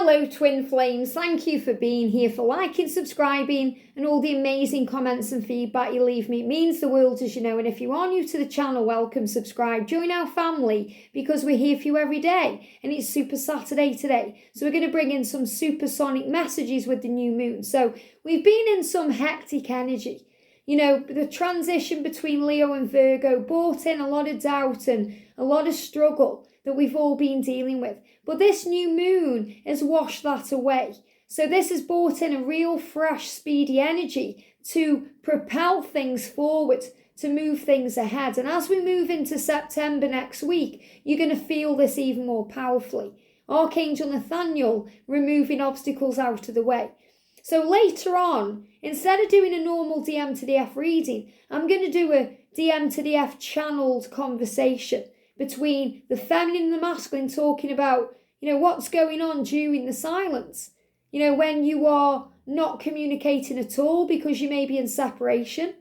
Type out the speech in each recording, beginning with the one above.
Hello twin flames, thank you for being here, for liking, subscribing and all the amazing comments and feedback you leave me. It means the world, as you know, and if you are new to the channel, welcome, subscribe, join our family because we're here for you every day and it's Super Saturday today. So we're going to bring in some supersonic messages with the new moon. So we've been in some hectic energy. You know, the transition between Leo and Virgo brought in a lot of doubt and a lot of struggle that we've all been dealing with. But this new moon has washed that away. So this has brought in a real fresh, speedy energy to propel things forward, to move things ahead. And as we move into September next week, you're going to feel this even more powerfully. Archangel Nathaniel removing obstacles out of the way. So later on, instead of doing a normal DM to the F reading, I'm going to do a DM to the F channeled conversation between the feminine and the masculine, talking about, you know, what's going on during the silence. You know, when you are not communicating at all because you may be in separation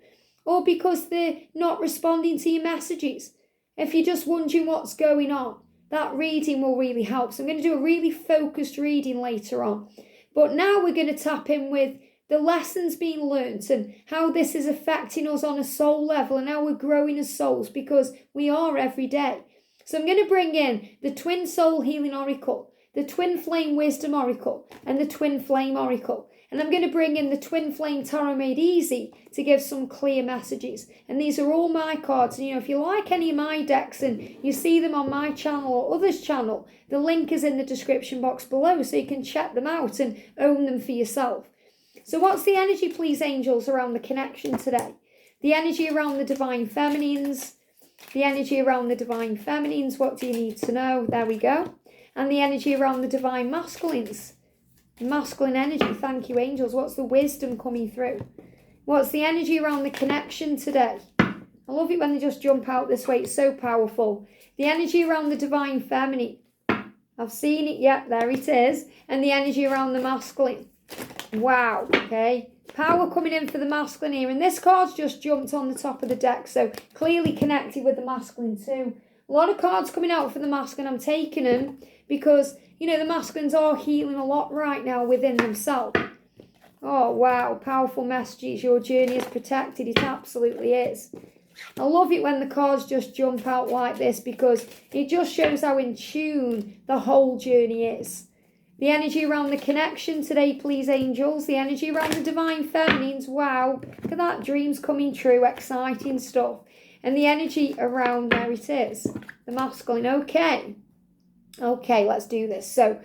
or because they're not responding to your messages. If you're just wondering what's going on, that reading will really help. So I'm going to do a really focused reading later on. But now we're going to tap in with the lessons being learnt and how this is affecting us on a soul level and how we're growing as souls, because we are every day. So I'm going to bring in the Twin Soul Healing Oracle, the Twin Flame Wisdom Oracle and the Twin Flame Oracle. And I'm going to bring in the Twin Flame Tarot Made Easy to give some clear messages. And these are all my cards. And, you know, if you like any of my decks and you see them on my channel or others' channel, the link is in the description box below so you can check them out and own them for yourself. So what's the energy, please, angels, around the connection today? The energy around the Divine Feminines. The energy around the Divine Feminines. What do you need to know? There we go. And the energy around the Divine Masculines. Masculine energy. Thank you, angels. What's the wisdom coming through? What's the energy around the connection today? I love it when they just jump out this way. It's so powerful. The energy around the Divine Feminine. I've seen it. Yep, there it is. And the energy around the masculine. Wow, okay. Power coming in for the masculine here. And this card's just jumped on the top of the deck. So clearly connected with the masculine too. A lot of cards coming out for the masculine. I'm taking them because, you know, the masculines are healing a lot right now within themselves. Oh, wow. Powerful messages. Your journey is protected. It absolutely is. I love it when the cards just jump out like this because it just shows how in tune the whole journey is. The energy around the connection today, please, angels. The energy around the Divine Feminines. Wow. Look at that. Dreams coming true. Exciting stuff. And the energy around, there it is, the masculine. Okay. Okay, let's do this. So,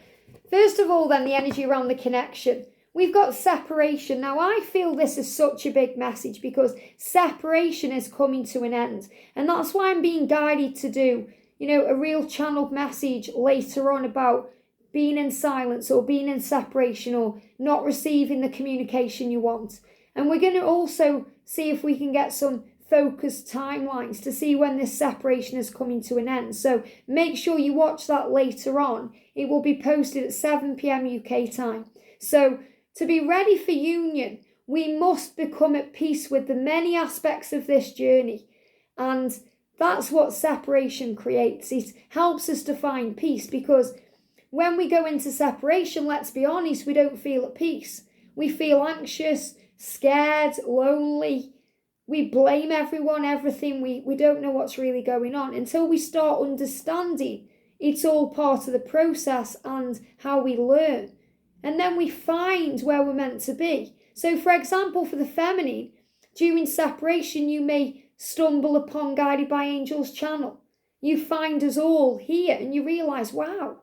first of all, then, the energy around the connection. We've got separation. Now, I feel this is such a big message because separation is coming to an end. And that's why I'm being guided to do, you know, a real channeled message later on about being in silence or being in separation or not receiving the communication you want. And we're going to also see if we can get some focused timelines to see when this separation is coming to an end. So make sure you watch that later on. It will be posted at 7 p.m. UK time. So to be ready for union, we must become at peace with the many aspects of this journey. And that's what separation creates. It helps us to find peace because when we go into separation, let's be honest, we don't feel at peace. We feel anxious, scared, lonely. We blame everyone, everything. We don't know what's really going on until we start understanding it's all part of the process and how we learn. And then we find where we're meant to be. So, for example, for the feminine, during separation, you may stumble upon Guided by Angels channel. You find us all here and you realise, wow,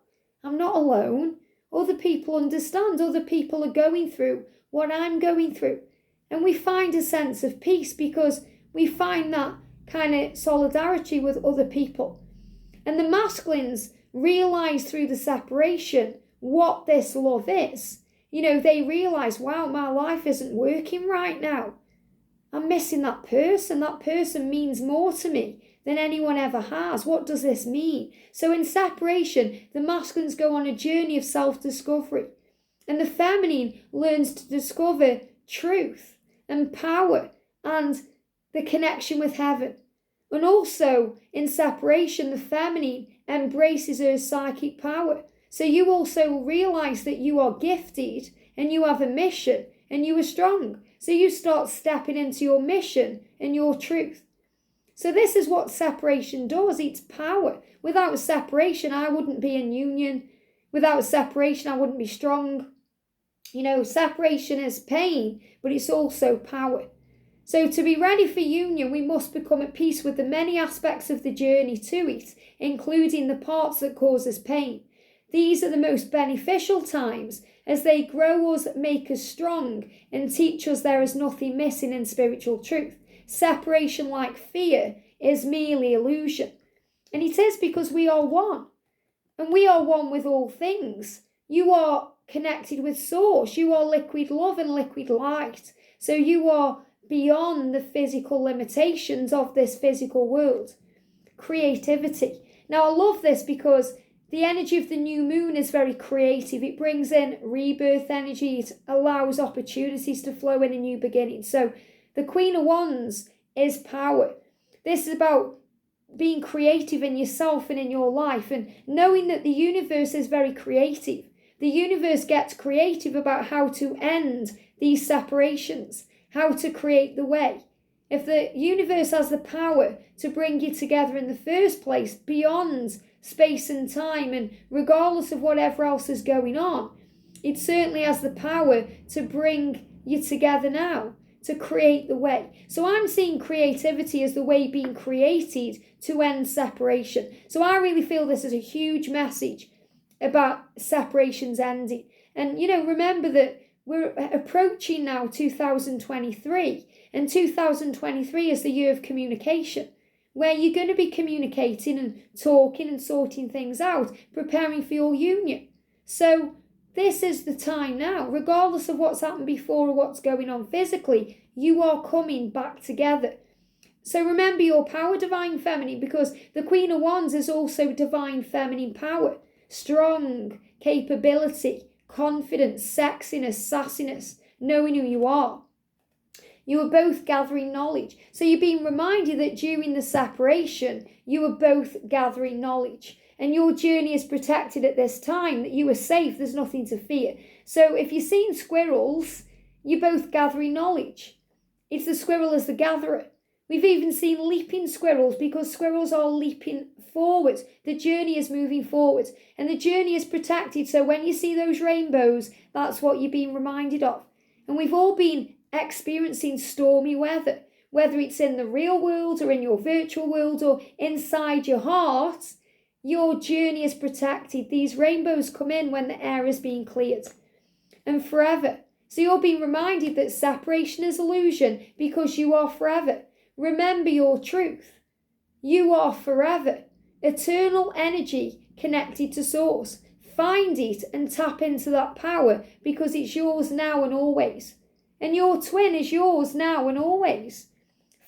I'm not alone. Other people understand. Other people are going through what I'm going through. And we find a sense of peace because we find that kind of solidarity with other people. And the masculines realise through the separation what this love is. You know, they realise, wow, my life isn't working right now. I'm missing that person. That person means more to me than anyone ever has. What does this mean? So in separation, the masculines go on a journey of self-discovery. And the feminine learns to discover truth and power and the connection with heaven. And also in separation, the feminine embraces her psychic power So you also realize that you are gifted and you have a mission and you are strong. So you start stepping into your mission and your truth. So this is what separation does. It's power. Without separation, I wouldn't be in union. Without separation, I wouldn't be strong. Separation is pain, but it's also power. So to be ready for union, we must become at peace with the many aspects of the journey to it, including the parts that cause us pain. These are the most beneficial times, as they grow us, make us strong, and teach us there is nothing missing in spiritual truth. Separation, like fear, is merely illusion. And it is because we are one. And we are one with all things. You are connected with Source. You are liquid love and liquid light. So you are beyond the physical limitations of this physical world. Creativity. Now, I love this because the energy of the new moon is very creative. It brings in rebirth energy. It allows opportunities to flow in a new beginning. So the Queen of Wands is power. This is about being creative in yourself and in your life, and knowing that the universe is very creative. The universe gets creative about how to end these separations, how to create the way. If the universe has the power to bring you together in the first place, beyond space and time, and regardless of whatever else is going on, it certainly has the power to bring you together now, to create the way. So I'm seeing creativity as the way being created to end separation. So I really feel this is a huge message about separations ending. And, remember that we're approaching now 2023, and 2023 is the year of communication, where you're going to be communicating and talking and sorting things out, preparing for your union. So this is the time now, regardless of what's happened before or what's going on physically, you are coming back together. So remember your power, Divine Feminine, because the Queen of Wands is also Divine Feminine power. Strong, capability, confidence, sexiness, sassiness, knowing who you are. You are both gathering knowledge. So you're being reminded that during the separation, you are both gathering knowledge. And your journey is protected at this time, that you are safe, there's nothing to fear. So if you're seeing squirrels, you're both gathering knowledge. It's the squirrel as the gatherer. We've even seen leaping squirrels, because squirrels are leaping forwards. The journey is moving forwards, and the journey is protected. So when you see those rainbows, that's what you're being reminded of. And we've all been experiencing stormy weather, whether it's in the real world or in your virtual world or inside your heart. Your journey is protected. These rainbows come in when the air is being cleared, and forever. So you're being reminded that separation is illusion, because you are forever. Remember your truth. You are forever. Eternal energy connected to Source. Find it and tap into that power, because it's yours now and always. And your twin is yours now and always.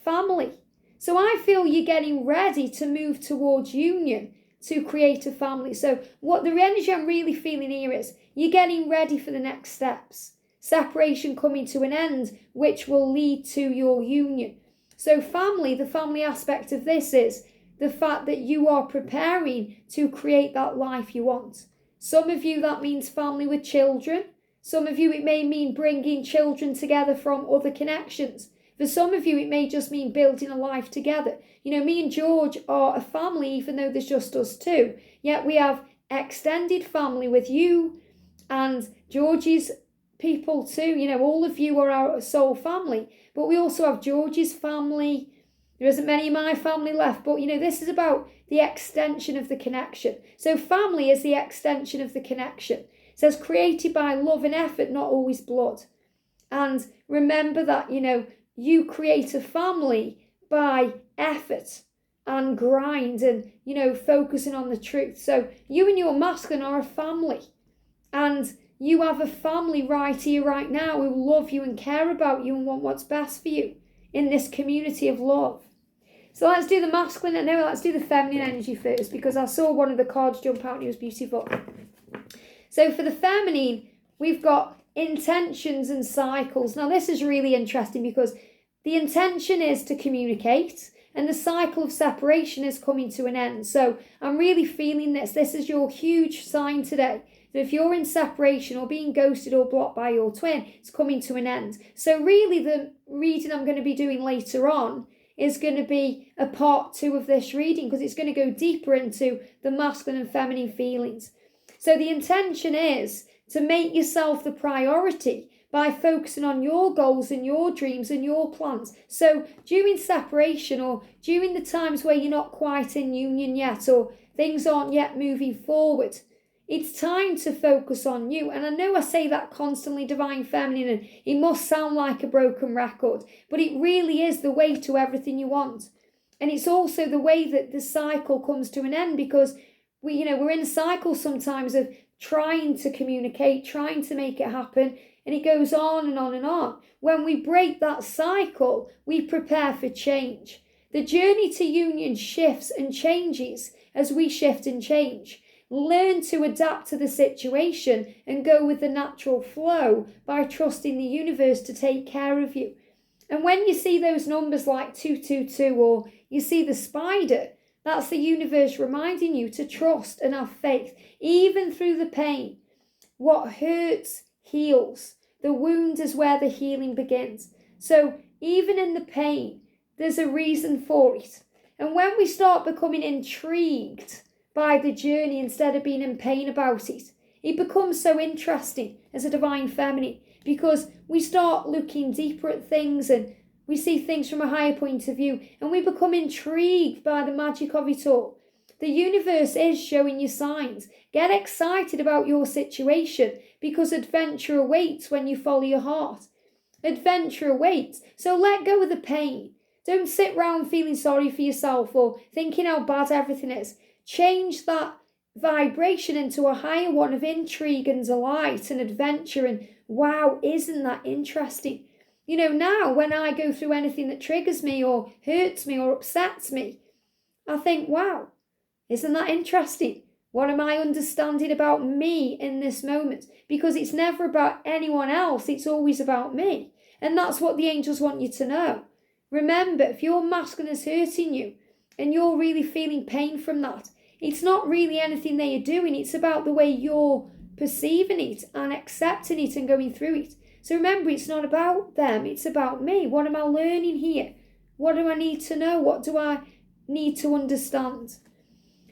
Family. So I feel you're getting ready to move towards union, to create a family. So what the energy I'm really feeling here is you're getting ready for the next steps. Separation coming to an end, which will lead to your union. So family, the family aspect of this is the fact that you are preparing to create that life you want. Some of you, that means family with children. Some of you, it may mean bringing children together from other connections. For some of you, it may just mean building a life together. Me and George are a family, even though there's just us two. Yet we have extended family with you and George's people too. All of you are our soul family. But we also have George's family. There isn't many of my family left. But, this is about the extension of the connection. So family is the extension of the connection. It says created by love and effort, not always blood. And remember that, you create a family by effort and grind and, focusing on the truth. So you and your masculine are a family. And you have a family right here, right now, who love you and care about you and want what's best for you in this community of love. So let's do the masculine. No, let's do the feminine energy first, because I saw one of the cards jump out and it was beautiful. So for the feminine, we've got intentions and cycles. Now this is really interesting, because the intention is to communicate, and the cycle of separation is coming to an end. So I'm really feeling this. This is your huge sign today. That if you're in separation or being ghosted or blocked by your twin, it's coming to an end. So really the reading I'm going to be doing later on is going to be a part 2 of this reading, because it's going to go deeper into the masculine and feminine feelings. So the intention is to make yourself the priority by focusing on your goals and your dreams and your plans. So during separation, or during the times where you're not quite in union yet, or things aren't yet moving forward, it's time to focus on you. And I know I say that constantly, divine feminine, and it must sound like a broken record, but it really is the way to everything you want. And it's also the way that the cycle comes to an end, because we're in a cycle sometimes of trying to communicate, trying to make it happen, and it goes on and on and on. When we break that cycle, we prepare for change. The journey to union shifts and changes as we shift and change. Learn to adapt to the situation and go with the natural flow by trusting the universe to take care of you. And when you see those numbers like 222, or you see the spider, that's the universe reminding you to trust and have faith, even through the pain. What hurts heals. The wound is where the healing begins. So even in the pain, there's a reason for it. And when we start becoming intrigued by the journey instead of being in pain about it, it becomes so interesting as a divine feminine, because we start looking deeper at things and we see things from a higher point of view, and we become intrigued by the magic of it all. The universe is showing you signs. Get excited about your situation, because adventure awaits when you follow your heart. Adventure awaits. So let go of the pain. Don't sit around feeling sorry for yourself or thinking how bad everything is. Change that vibration into a higher one of intrigue and delight and adventure, and wow, isn't that interesting? Now when I go through anything that triggers me or hurts me or upsets me, I think, wow, isn't that interesting? What am I understanding about me in this moment? Because it's never about anyone else, it's always about me. And that's what the angels want you to know. Remember, if your masculine is hurting you and you're really feeling pain from that, it's not really anything they are doing, it's about the way you're perceiving it and accepting it and going through it. So remember, it's not about them, it's about me. What am I learning here? What do I need to know? What do I need to understand?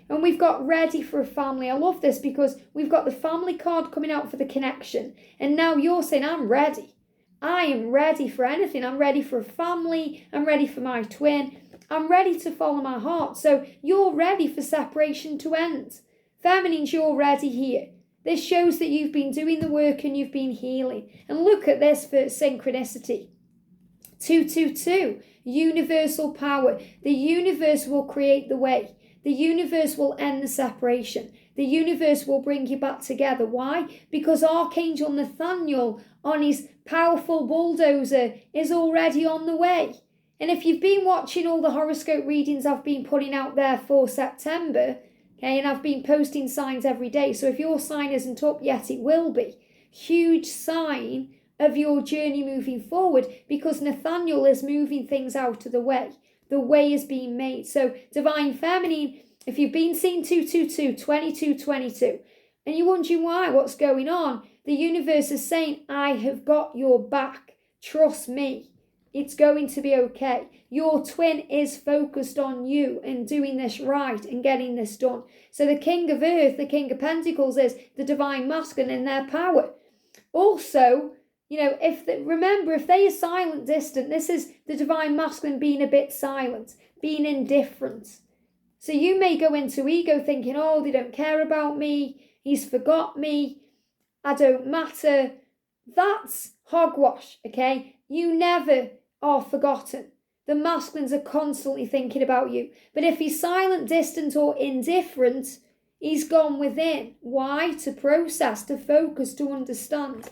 And we've got ready for a family. I love this, because we've got the family card coming out for the connection. And now you're saying, I'm ready. I am ready for anything. I'm ready for a family. I'm ready for my twin. I'm ready to follow my heart. So you're ready for separation to end. Feminines, you're ready here. This shows that you've been doing the work and you've been healing. And look at this for synchronicity. 222, universal power. The universe will create the way. The universe will end the separation. The universe will bring you back together. Why? Because Archangel Nathaniel on his powerful bulldozer is already on the way. And if you've been watching all the horoscope readings I've been putting out there for September, okay, and I've been posting signs every day, so if your sign isn't up yet, it will be. Huge sign of your journey moving forward, because Nathaniel is moving things out of the way. The way is being made. So divine feminine, if you've been seeing 222, 2222, and you're wondering why, what's going on, the universe is saying, I have got your back. Trust me. It's going to be okay. Your twin is focused on you and doing this right and getting this done. So the King of Earth, the King of Pentacles, is the divine masculine in their power. Also, if they are silent, distant, this is the divine masculine being a bit silent, being indifferent. So you may go into ego thinking, oh, they don't care about me, he's forgot me, I don't matter. That's hogwash, okay? You never are forgotten. The masculines are constantly thinking about you. But if he's silent, distant, or indifferent, he's gone within. Why? To process, to focus, to understand.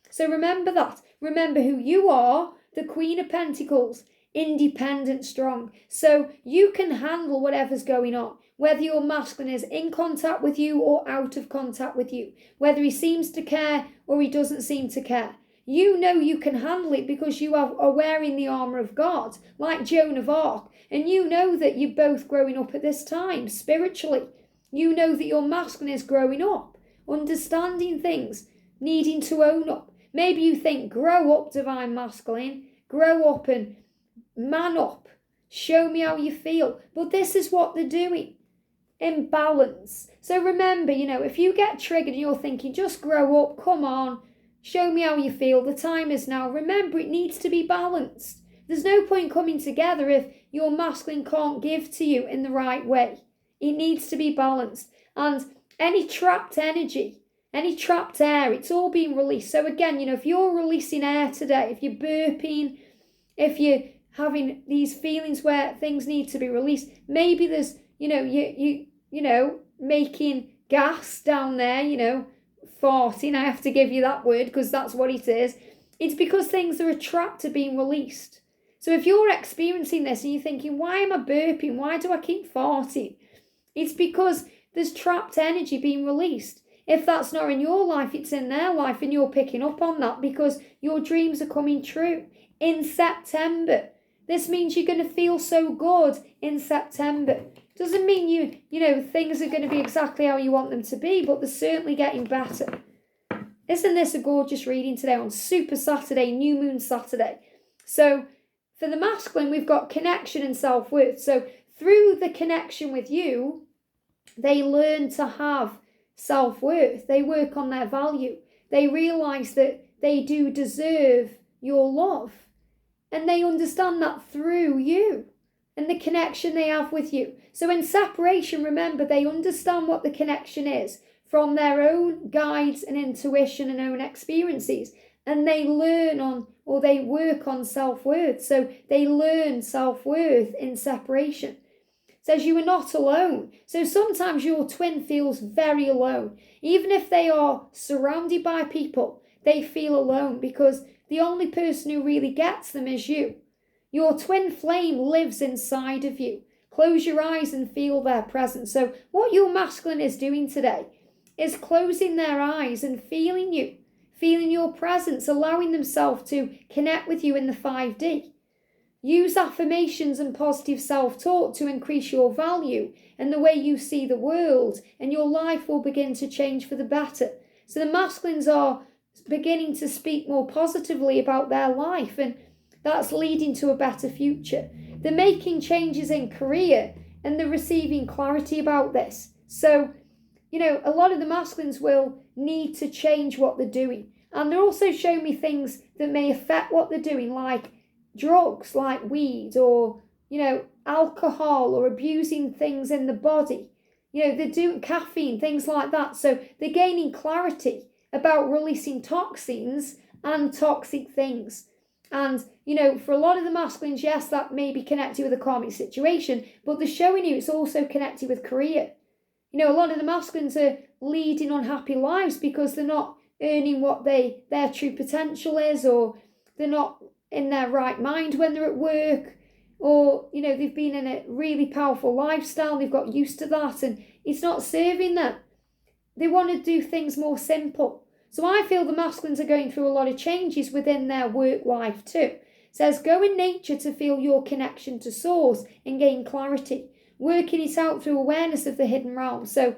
So remember that. Remember who you are, the Queen of Pentacles, independent, strong. So you can handle whatever's going on, whether your masculine is in contact with you or out of contact with you, whether he seems to care or he doesn't seem to care. You know you can handle it because you are wearing the armour of God, like Joan of Arc. And you know that you're both growing up at this time, spiritually. You know that your masculine is growing up, understanding things, needing to own up. Maybe you think, grow up, divine masculine, grow up and man up. Show me how you feel. But this is what they're doing. Imbalance. So remember, if you get triggered and you're thinking, just grow up, come on, show me how you feel, the time is now. Remember, it needs to be balanced. There's no point coming together if your masculine can't give to you in the right way. It needs to be balanced. And any trapped energy, any trapped air, it's all being released. So again, if you're releasing air today, if you're burping, if you're having these feelings where things need to be released, maybe there's, making gas down there, farting. I have to give you that word because that's what it is. It's because things that are trapped are being released. So if you're experiencing this and you're thinking, why am I burping? Why do I keep farting? It's because there's trapped energy being released. If that's not in your life, it's in their life, and you're picking up on that because your dreams are coming true. In September, this means you're going to feel so good in September. Doesn't mean things are going to be exactly how you want them to be, but they're certainly getting better. Isn't this a gorgeous reading today on Super Saturday, New Moon Saturday? So for the masculine, we've got connection and self-worth. So through the connection with you, they learn to have self-worth. They work on their value. They realise that they do deserve your love. And they understand that through you and the connection they have with you. So in separation, remember, they understand what the connection is from their own guides and intuition and own experiences. And they learn on, or they work on self-worth. So they learn self-worth in separation. It says you are not alone. So sometimes your twin feels very alone. Even if they are surrounded by people, they feel alone because the only person who really gets them is you. Your twin flame lives inside of you. Close your eyes and feel their presence. So what your masculine is doing today is closing their eyes and feeling you, feeling your presence, allowing themselves to connect with you in the 5D. Use affirmations and positive self-talk to increase your value and the way you see the world, and your life will begin to change for the better. So the masculines are beginning to speak more positively about their life, and that's leading to a better future. They're making changes in career and they're receiving clarity about this. So, a lot of the masculines will need to change what they're doing. And they're also showing me things that may affect what they're doing, like drugs, like weed, or, alcohol, or abusing things in the body. They're doing caffeine, things like that. So they're gaining clarity about releasing toxins and toxic things. And, for a lot of the masculines, yes, that may be connected with a karmic situation, but they're showing you it's also connected with career. A lot of the masculines are leading unhappy lives because they're not earning what their true potential is, or they're not in their right mind when they're at work, or, they've been in a really powerful lifestyle, they've got used to that, and it's not serving them. They want to do things more simple. So I feel the masculines are going through a lot of changes within their work life too. It says, go in nature to feel your connection to source and gain clarity, working it out through awareness of the hidden realms. So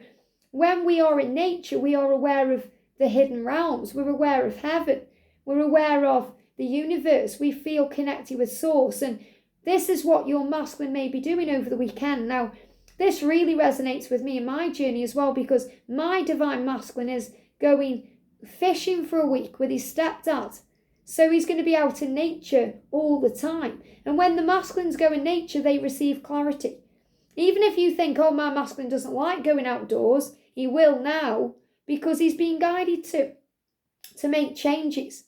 when we are in nature, we are aware of the hidden realms. We're aware of heaven. We're aware of the universe. We feel connected with source. And this is what your masculine may be doing over the weekend. Now, this really resonates with me in my journey as well, because my divine masculine is going fishing for a week with his stepdad. So he's going to be out in nature all the time. And when the masculines go in nature, they receive clarity. Even if you think, oh, my masculine doesn't like going outdoors, he will now, because he's being guided to make changes.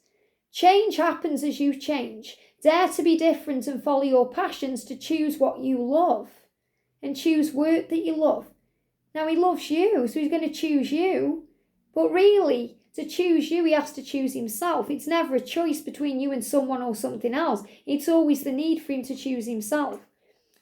Change happens as you change. Dare to be different and follow your passions, to choose what you love and choose work that you love. Now, he loves you, so he's going to choose you. But really, to choose you, he has to choose himself. It's never a choice between you and someone or something else. It's always the need for him to choose himself.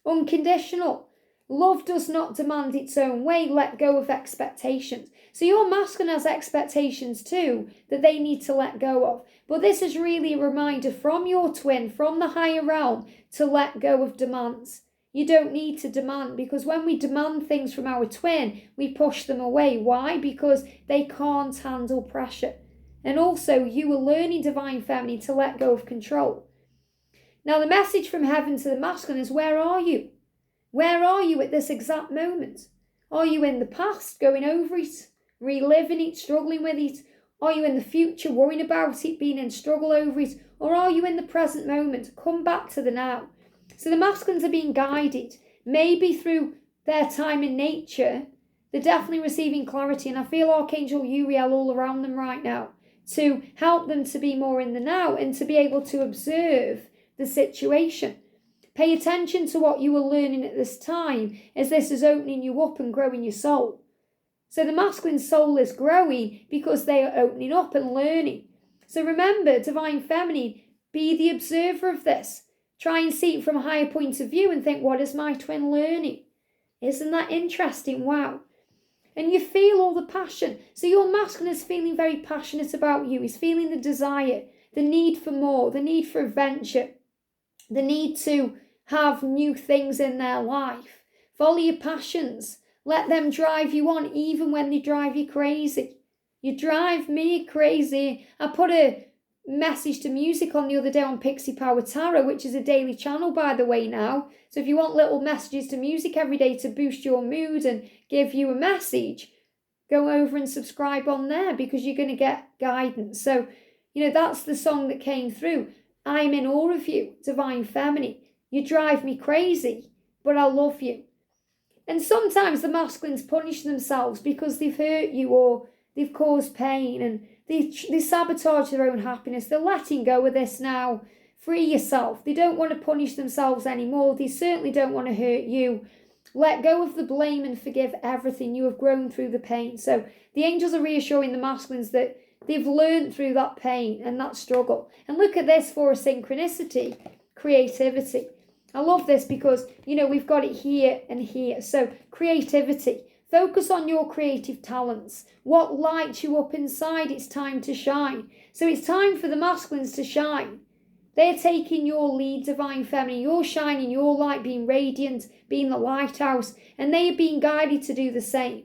Unconditional. Love does not demand its own way. Let go of expectations. So your masculine has expectations too that they need to let go of. But this is really a reminder from your twin, from the higher realm, to let go of demands. You don't need to demand, because when we demand things from our twin, we push them away. Why? Because they can't handle pressure. And also, you are learning, divine feminine, to let go of control. Now, the message from heaven to the masculine is, where are you? Where are you at this exact moment? Are you in the past, going over it, reliving it, struggling with it? Are you in the future, worrying about it, being in struggle over it? Or are you in the present moment? Come back to the now. So the masculines are being guided, maybe through their time in nature. They're definitely receiving clarity, and I feel Archangel Uriel all around them right now to help them to be more in the now and to be able to observe the situation. Pay attention to what you are learning at this time, as this is opening you up and growing your soul. So the masculine soul is growing because they are opening up and learning. So remember, divine feminine, be the observer of this. Try and see it from a higher point of view and think, what is my twin learning? Isn't that interesting? Wow. And you feel all the passion. So your masculine is feeling very passionate about you. He's feeling the desire, the need for more, the need for adventure, the need to have new things in their life. Follow your passions. Let them drive you on, even when they drive you crazy. You drive me crazy. I put a message to music on the other day on Pixie Power Tarot, which is a daily channel, by the way, now. So if you want little messages to music every day to boost your mood and give you a message, go over and subscribe on there, because you're going to get guidance. So, that's the song that came through. I'm in awe of you, divine feminine. You drive me crazy, but I love you. And sometimes the masculines punish themselves because they've hurt you or they've caused pain, and they sabotage their own happiness. They're letting go of this now. Free yourself. They don't want to punish themselves anymore. They certainly don't want to hurt you. Let go of the blame and forgive everything. You have grown through the pain. So the angels are reassuring the masculines that they've learned through that pain and that struggle. And look at this for a synchronicity, creativity. I love this because, we've got it here and here. So creativity. Focus on your creative talents. What lights you up inside, it's time to shine. So it's time for the masculines to shine. They're taking your lead, divine feminine. You're shining your light, being radiant, being the lighthouse. And they are being guided to do the same.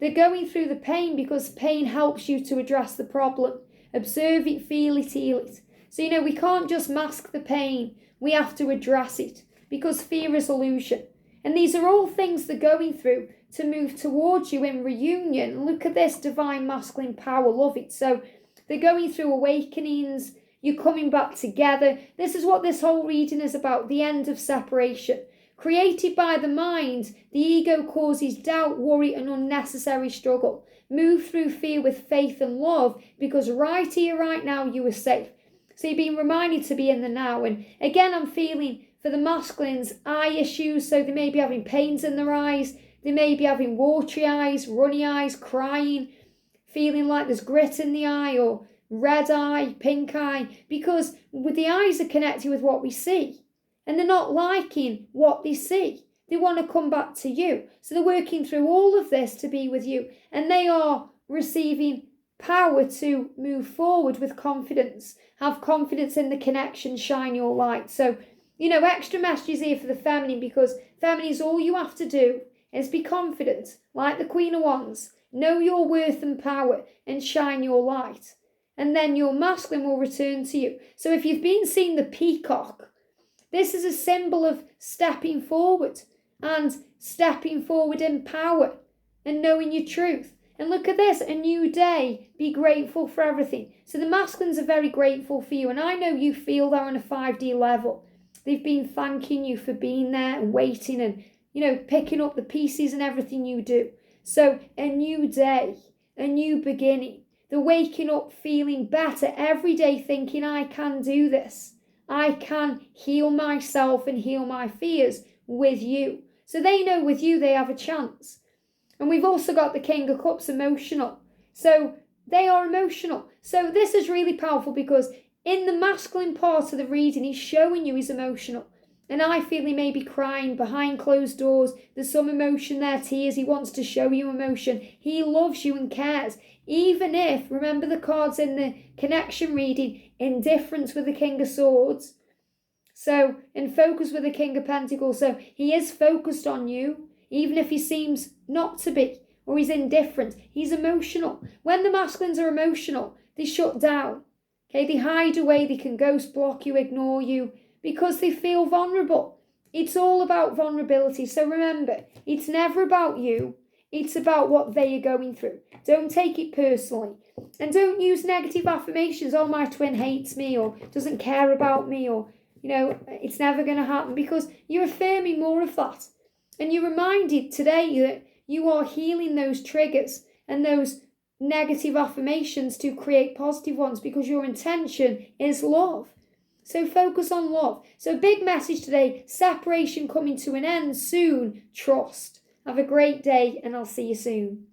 They're going through the pain because pain helps you to address the problem. Observe it, feel it, heal it. So, we can't just mask the pain. We have to address it, because fear is illusion. And these are all things they're going through to move towards you in reunion. Look at this divine masculine power, love it. So they're going through awakenings, you're coming back together. This is what this whole reading is about, the end of separation. Created by the mind, the ego causes doubt, worry, and unnecessary struggle. Move through fear with faith and love, because right here, right now, you are safe. So you're being reminded to be in the now. And again, I'm feeling for the masculines, eye issues. So they may be having pains in their eyes. They may be having watery eyes, runny eyes, crying, feeling like there's grit in the eye, or red eye, pink eye, because the eyes are connected with what we see. And they're not liking what they see. They want to come back to you. So they're working through all of this to be with you. And they are receiving power to move forward with confidence. Have confidence in the connection, shine your light. So, extra messages here for the feminine, because feminine is all you have to do is be confident, like the Queen of Wands. Know your worth and power and shine your light. And then your masculine will return to you. So if you've been seeing the peacock, this is a symbol of stepping forward in power and knowing your truth. And look at this, a new day, be grateful for everything. So the masculines are very grateful for you, and I know you feel that on a 5D level. They've been thanking you for being there and waiting and, picking up the pieces and everything you do. So a new day, a new beginning. They're waking up feeling better every day, thinking, I can do this. I can heal myself and heal my fears with you. So they know with you they have a chance. And we've also got the King of Cups, emotional. So they are emotional. So this is really powerful, because in the masculine part of the reading, he's showing you he's emotional. And I feel he may be crying behind closed doors. There's some emotion there, tears. He wants to show you emotion. He loves you and cares. Even if, remember the cards in the connection reading, indifference with the King of Swords. So, and focus with the King of Pentacles. So he is focused on you, even if he seems not to be, or he's indifferent. He's emotional. When the masculines are emotional, they shut down. Okay, they hide away, they can ghost block you, ignore you, because they feel vulnerable. It's all about vulnerability. So remember, it's never about you. It's about what they are going through. Don't take it personally. And don't use negative affirmations. Oh, my twin hates me, or doesn't care about me, or, it's never going to happen, because you're affirming more of that. And you're reminded today that you are healing those triggers and those negative affirmations to create positive ones, because your intention is love. So focus on love. So big message today, separation coming to an end soon, trust. Have a great day, and I'll see you soon.